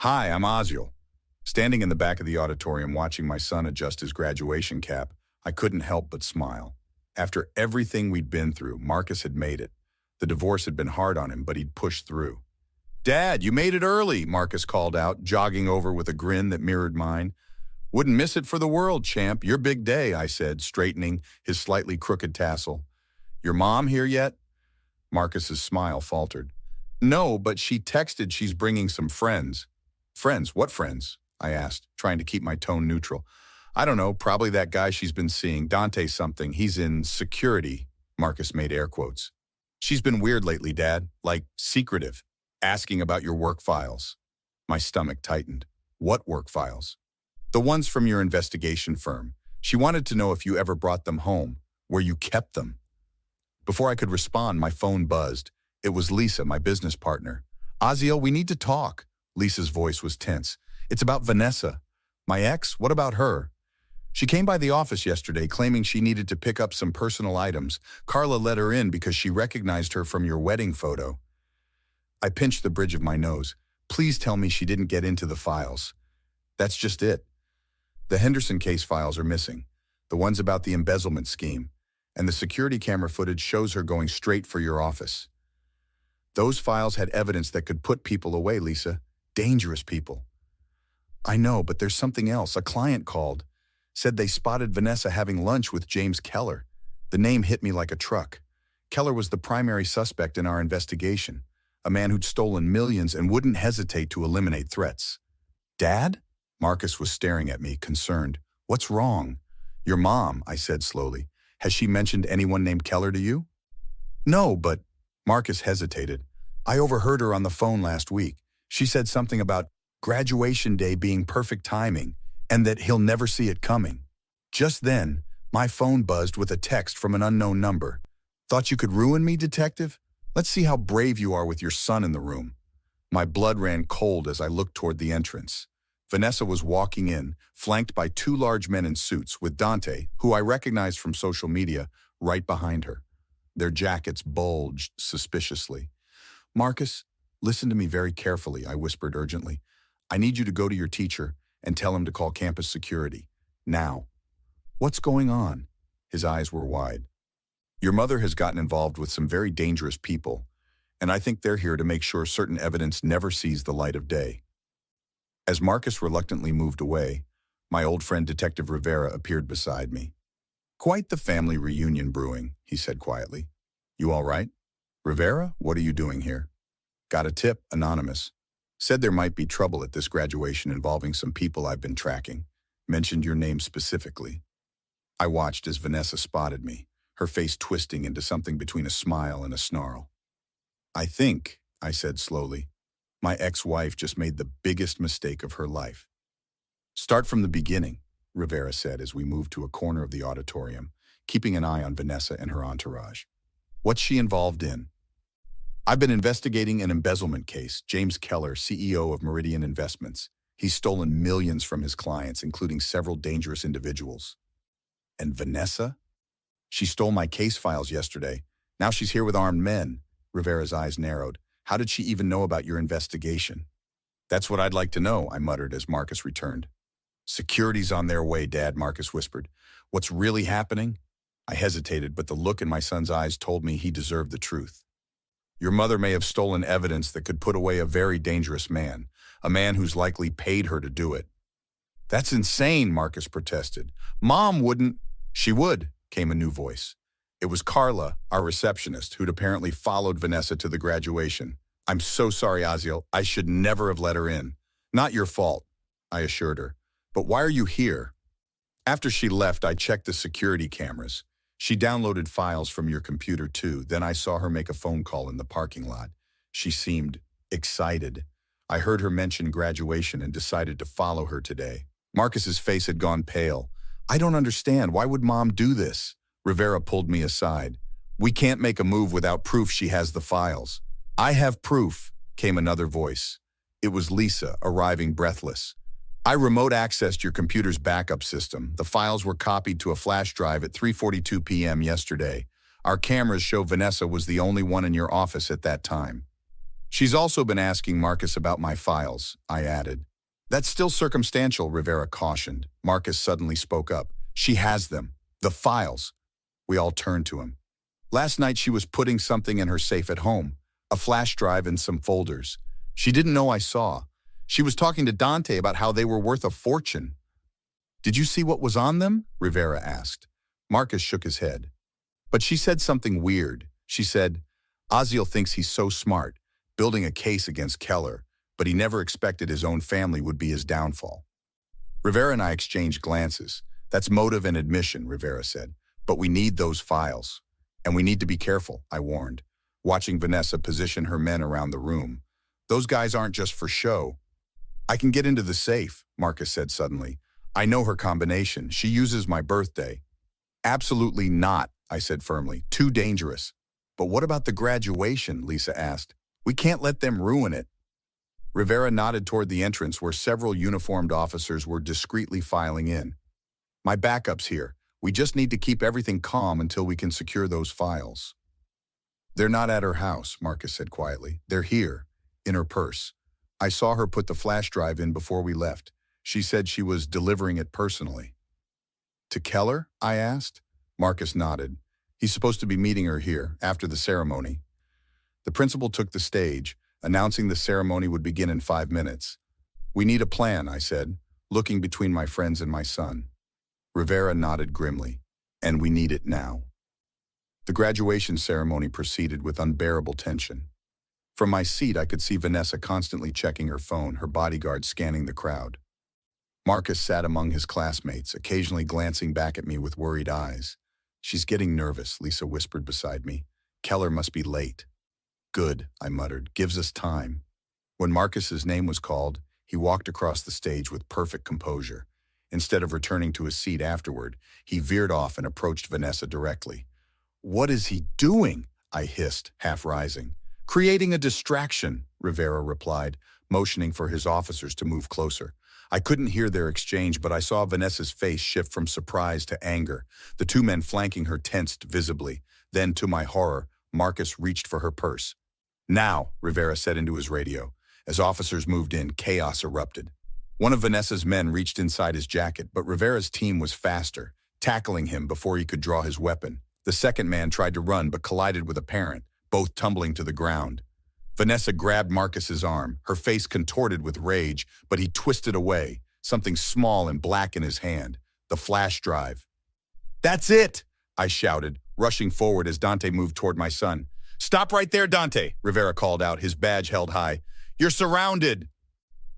Hi, I'm Ozil. Standing in the back of the auditorium watching my son adjust his graduation cap, I couldn't help but smile. After everything we'd been through, Marcus had made it. The divorce had been hard on him, but he'd pushed through. "Dad, you made it early," Marcus called out, jogging over with a grin that mirrored mine. "Wouldn't miss it for the world, champ. Your big day," I said, straightening his slightly crooked tassel. "Your mom here yet?" Marcus's smile faltered. "No, but she texted she's bringing some friends." "Friends? What friends?" I asked, trying to keep my tone neutral. "I don't know, probably that guy she's been seeing, Dante something. He's in security." Marcus made air quotes. "She's been weird lately, Dad, like secretive, asking about your work files." My stomach tightened. "What work files?" "The ones from your investigation firm. She wanted to know if you ever brought them home, where you kept them." Before I could respond, my phone buzzed. It was Lisa, my business partner. "Ozil, we need to talk." Lisa's voice was tense. "It's about Vanessa." "My ex? What about her?" "She came by the office yesterday claiming she needed to pick up some personal items. Carla let her in because she recognized her from your wedding photo." I pinched the bridge of my nose. "Please tell me she didn't get into the files." "That's just it. The Henderson case files are missing, the ones about the embezzlement scheme, and the security camera footage shows her going straight for your office. Those files had evidence that could put people away, Lisa. Dangerous people." "I know, but there's something else. A client called. Said they spotted Vanessa having lunch with James Keller." The name hit me like a truck. Keller was the primary suspect in our investigation, a man who'd stolen millions and wouldn't hesitate to eliminate threats. "Dad?" Marcus was staring at me, concerned. "What's wrong?" "Your mom," I said slowly. "Has she mentioned anyone named Keller to you?" "No, but—" Marcus hesitated. "I overheard her on the phone last week. She said something about graduation day being perfect timing and that he'll never see it coming." Just then, my phone buzzed with a text from an unknown number. "Thought you could ruin me, detective? Let's see how brave you are with your son in the room." My blood ran cold as I looked toward the entrance. Vanessa was walking in, flanked by two large men in suits, with Dante, who I recognized from social media, right behind her. Their jackets bulged suspiciously. "Marcus, listen to me very carefully," I whispered urgently. "I need you to go to your teacher and tell him to call campus security. Now." "What's going on?" His eyes were wide. "Your mother has gotten involved with some very dangerous people, and I think they're here to make sure certain evidence never sees the light of day." As Marcus reluctantly moved away, my old friend Detective Rivera appeared beside me. "Quite the family reunion brewing," he said quietly. "You all right?" "Rivera, what are you doing here?" "Got a tip, anonymous. Said there might be trouble at this graduation involving some people I've been tracking. Mentioned your name specifically." I watched as Vanessa spotted me, her face twisting into something between a smile and a snarl. "I think," I said slowly, "my ex-wife just made the biggest mistake of her life." "Start from the beginning," Rivera said as we moved to a corner of the auditorium, keeping an eye on Vanessa and her entourage. "What's she involved in?" "I've been investigating an embezzlement case. James Keller, CEO of Meridian Investments. He's stolen millions from his clients, including several dangerous individuals." "And Vanessa?" "She stole my case files yesterday. Now she's here with armed men." Rivera's eyes narrowed. "How did she even know about your investigation?" "That's what I'd like to know," I muttered as Marcus returned. "Security's on their way, Dad," Marcus whispered. "What's really happening?" I hesitated, but the look in my son's eyes told me he deserved the truth. "Your mother may have stolen evidence that could put away a very dangerous man, a man who's likely paid her to do it." "That's insane," Marcus protested. "Mom wouldn't—" "She would," came a new voice. It was Carla, our receptionist, who'd apparently followed Vanessa to the graduation. "I'm so sorry, Ozil. I should never have let her in." "Not your fault," I assured her. "But why are you here?" "After she left, I checked the security cameras. She downloaded files from your computer too. Then I saw her make a phone call in the parking lot. She seemed excited. I heard her mention graduation and decided to follow her today." Marcus's face had gone pale. "I don't understand. Why would Mom do this?" Rivera pulled me aside. "We can't make a move without proof she has the files." "I have proof," came another voice. It was Lisa, arriving breathless. "I remote accessed your computer's backup system. The files were copied to a flash drive at 3:42 p.m. yesterday. Our cameras show Vanessa was the only one in your office at that time." She's also been asking Marcus about my files, I added. That's still circumstantial, Rivera cautioned. Marcus suddenly spoke up. She has them. The files. We all turned to him. Last night she was putting something in her safe at home, a flash drive and some folders. She didn't know I saw. She was talking to Dante about how they were worth a fortune. Did you see what was on them? Rivera asked. Marcus shook his head. But she said something weird. She said, Oziel thinks he's so smart, building a case against Keller, but he never expected his own family would be his downfall. Rivera and I exchanged glances. That's motive and admission, Rivera said. But we need those files. And we need to be careful, I warned, watching Vanessa position her men around the room. Those guys aren't just for show. I can get into the safe, Marcus said suddenly. I know her combination. She uses my birthday. Absolutely not, I said firmly. Too dangerous. But what about the graduation? Lisa asked. We can't let them ruin it. Rivera nodded toward the entrance where several uniformed officers were discreetly filing in. My backup's here. We just need to keep everything calm until we can secure those files. They're not at her house, Marcus said quietly. They're here, in her purse. I saw her put the flash drive in before we left. She said she was delivering it personally. To Keller? I asked. Marcus nodded. He's supposed to be meeting her here, after the ceremony. The principal took the stage, announcing the ceremony would begin in 5 minutes. We need a plan, I said, looking between my friends and my son. Rivera nodded grimly. And we need it now. The graduation ceremony proceeded with unbearable tension. From my seat, I could see Vanessa constantly checking her phone, her bodyguard scanning the crowd. Marcus sat among his classmates, occasionally glancing back at me with worried eyes. She's getting nervous, Lisa whispered beside me. Keller must be late. Good, I muttered. Gives us time. When Marcus's name was called, he walked across the stage with perfect composure. Instead of returning to his seat afterward, he veered off and approached Vanessa directly. What is he doing? I hissed, half rising. Creating a distraction, Rivera replied, motioning for his officers to move closer. I couldn't hear their exchange, but I saw Vanessa's face shift from surprise to anger. The two men flanking her tensed visibly. Then, to my horror, Marcus reached for her purse. Now, Rivera said into his radio. As officers moved in, chaos erupted. One of Vanessa's men reached inside his jacket, but Rivera's team was faster, tackling him before he could draw his weapon. The second man tried to run but collided with a parent, both tumbling to the ground. Vanessa grabbed Marcus's arm, her face contorted with rage, but he twisted away, something small and black in his hand, the flash drive. That's it, I shouted, rushing forward as Dante moved toward my son. Stop right there, Dante, Rivera called out, his badge held high. You're surrounded.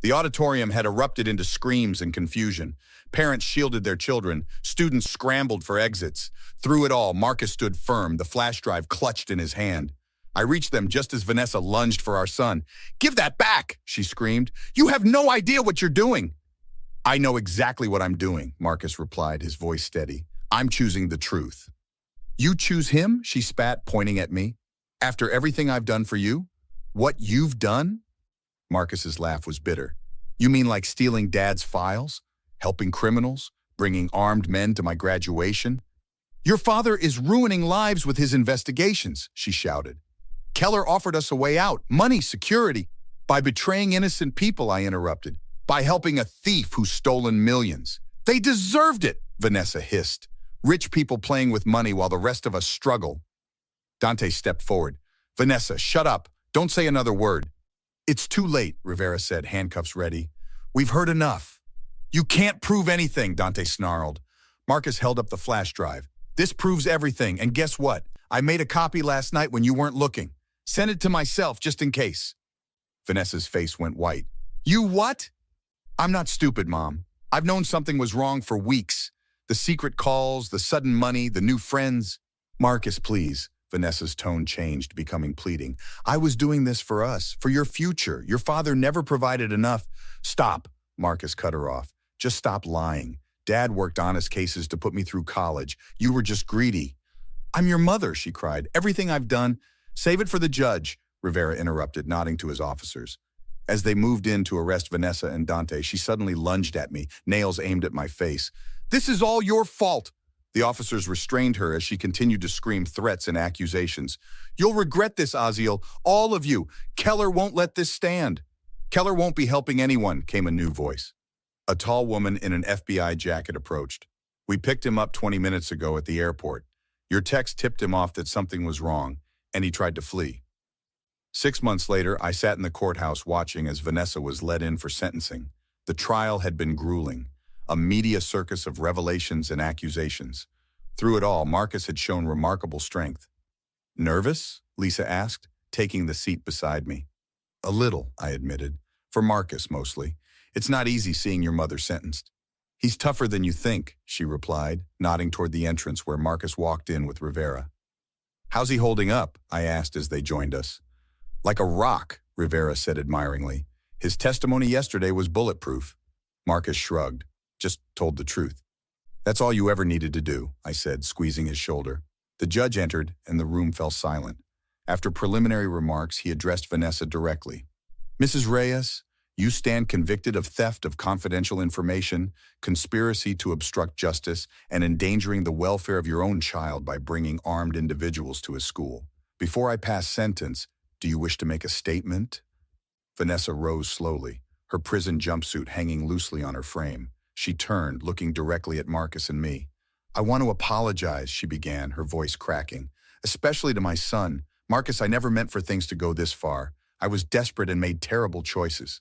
The auditorium had erupted into screams and confusion. Parents shielded their children. Students scrambled for exits. Through it all, Marcus stood firm, the flash drive clutched in his hand. I reached them just as Vanessa lunged for our son. Give that back, she screamed. You have no idea what you're doing. I know exactly what I'm doing, Marcus replied, his voice steady. I'm choosing the truth. You choose him? She spat, pointing at me. After everything I've done for you? What you've done? Marcus's laugh was bitter. You mean like stealing Dad's files? Helping criminals? Bringing armed men to my graduation? Your father is ruining lives with his investigations, she shouted. Keller offered us a way out, money, security. By betraying innocent people, I interrupted. By helping a thief who's stolen millions. They deserved it, Vanessa hissed. Rich people playing with money while the rest of us struggle. Dante stepped forward. Vanessa, shut up. Don't say another word. It's too late, Rivera said, handcuffs ready. We've heard enough. You can't prove anything, Dante snarled. Marcus held up the flash drive. This proves everything, and guess what? I made a copy last night when you weren't looking. Sent it to myself just in case. Vanessa's face went white. You what? I'm not stupid, Mom. I've known something was wrong for weeks. The secret calls, the sudden money, the new friends. Marcus, please. Vanessa's tone changed, becoming pleading. I was doing this for us, for your future. Your father never provided enough. Stop, Marcus cut her off. Just stop lying. Dad worked honest cases to put me through college. You were just greedy. I'm your mother, she cried. Everything I've done. Save it for the judge, Rivera interrupted, nodding to his officers. As they moved in to arrest Vanessa and Dante, she suddenly lunged at me, nails aimed at my face. This is all your fault. The officers restrained her as she continued to scream threats and accusations. "You'll regret this, Aziel, all of you. Keller won't let this stand." "Keller won't be helping anyone," came a new voice. A tall woman in an FBI jacket approached. "We picked him up 20 minutes ago at the airport. Your text tipped him off that something was wrong, and he tried to flee." 6 months later, I sat in the courthouse watching as Vanessa was led in for sentencing. The trial had been grueling, a media circus of revelations and accusations. Through it all, Marcus had shown remarkable strength. "Nervous?" Lisa asked, taking the seat beside me. "A little," I admitted. "For Marcus, mostly. It's not easy seeing your mother sentenced." "He's tougher than you think," she replied, nodding toward the entrance where Marcus walked in with Rivera. "How's he holding up?" I asked as they joined us. "Like a rock," Rivera said admiringly. "His testimony yesterday was bulletproof." Marcus shrugged. "Just told the truth." "That's all you ever needed to do," I said, squeezing his shoulder. The judge entered, and the room fell silent. After preliminary remarks, he addressed Vanessa directly. "Mrs. Reyes, you stand convicted of theft of confidential information, conspiracy to obstruct justice, and endangering the welfare of your own child by bringing armed individuals to his school. Before I pass sentence, do you wish to make a statement?" Vanessa rose slowly, her prison jumpsuit hanging loosely on her frame. She turned, looking directly at Marcus and me. "I want to apologize," she began, her voice cracking. "Especially to my son. Marcus, I never meant for things to go this far. I was desperate and made terrible choices."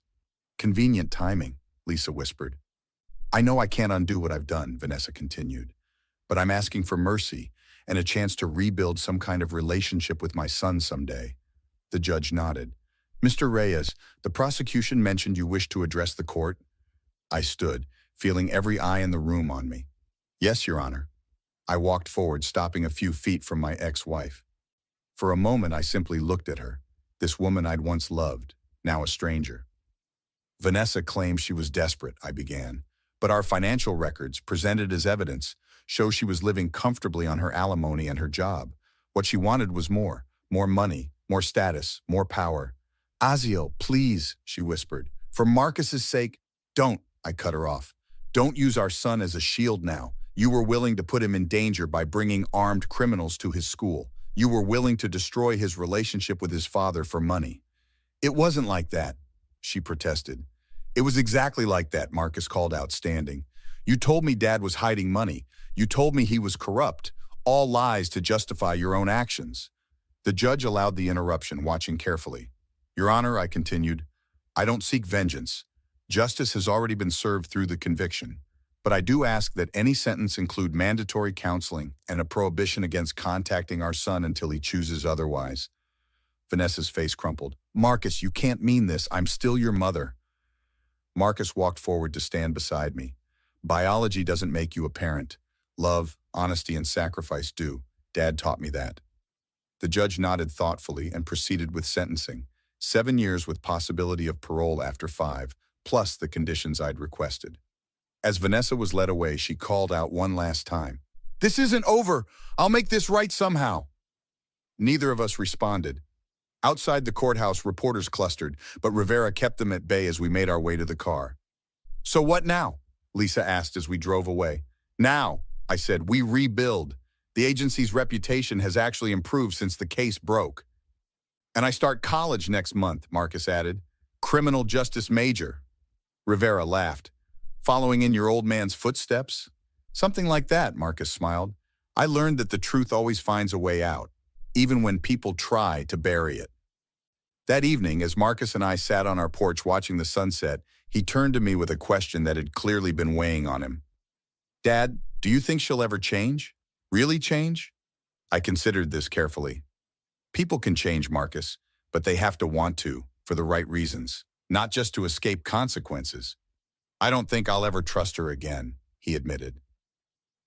"Convenient timing," Lisa whispered. "I know I can't undo what I've done," Vanessa continued. "But I'm asking for mercy and a chance to rebuild some kind of relationship with my son someday." The judge nodded. "Mr. Reyes, the prosecution mentioned you wished to address the court." I stood, feeling every eye in the room on me. "Yes, Your Honor." I walked forward, stopping a few feet from my ex-wife. For a moment, I simply looked at her, this woman I'd once loved, now a stranger. "Vanessa claims she was desperate," I began, "but our financial records, presented as evidence, show she was living comfortably on her alimony and her job. What she wanted was more money, more status, more power." "Aziel, please," she whispered. "For Marcus's sake." "Don't," I cut her off. "Don't use our son as a shield now. You were willing to put him in danger by bringing armed criminals to his school. You were willing to destroy his relationship with his father for money." "It wasn't like that," she protested. "It was exactly like that," Marcus called out, standing. "You told me Dad was hiding money. You told me he was corrupt. All lies to justify your own actions." The judge allowed the interruption, watching carefully. "Your Honor," I continued, "I don't seek vengeance. Justice has already been served through the conviction. But I do ask that any sentence include mandatory counseling and a prohibition against contacting our son until he chooses otherwise." Vanessa's face crumpled. "Marcus, you can't mean this. I'm still your mother." Marcus walked forward to stand beside me. "Biology doesn't make you a parent. Love, honesty, and sacrifice do. Dad taught me that." The judge nodded thoughtfully and proceeded with sentencing. 7 years with possibility of parole after 5, plus the conditions I'd requested. As Vanessa was led away, she called out one last time, "This isn't over. I'll make this right somehow." Neither of us responded. Outside the courthouse, reporters clustered, but Rivera kept them at bay as we made our way to the car. "So what now?" Lisa asked as we drove away. "Now," I said, "we rebuild. The agency's reputation has actually improved since the case broke." "And I start college next month," Marcus added. "Criminal justice major." Rivera laughed. "Following in your old man's footsteps?" "Something like that," Marcus smiled. "I learned that the truth always finds a way out, even when people try to bury it." That evening, as Marcus and I sat on our porch watching the sunset, he turned to me with a question that had clearly been weighing on him. "Dad, do you think she'll ever change? Really change?" I considered this carefully. "People can change, Marcus, but they have to want to, for the right reasons, not just to escape consequences." "I don't think I'll ever trust her again," he admitted.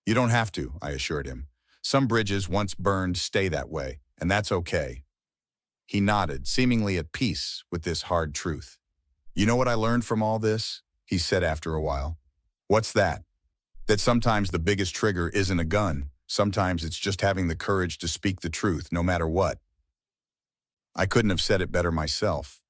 "You don't have to," I assured him. "Some bridges, once burned, stay that way, and that's okay." He nodded, seemingly at peace with this hard truth. "You know what I learned from all this?" he said after a while. "What's that?" "That sometimes the biggest trigger isn't a gun. Sometimes it's just having the courage to speak the truth, no matter what." I couldn't have said it better myself.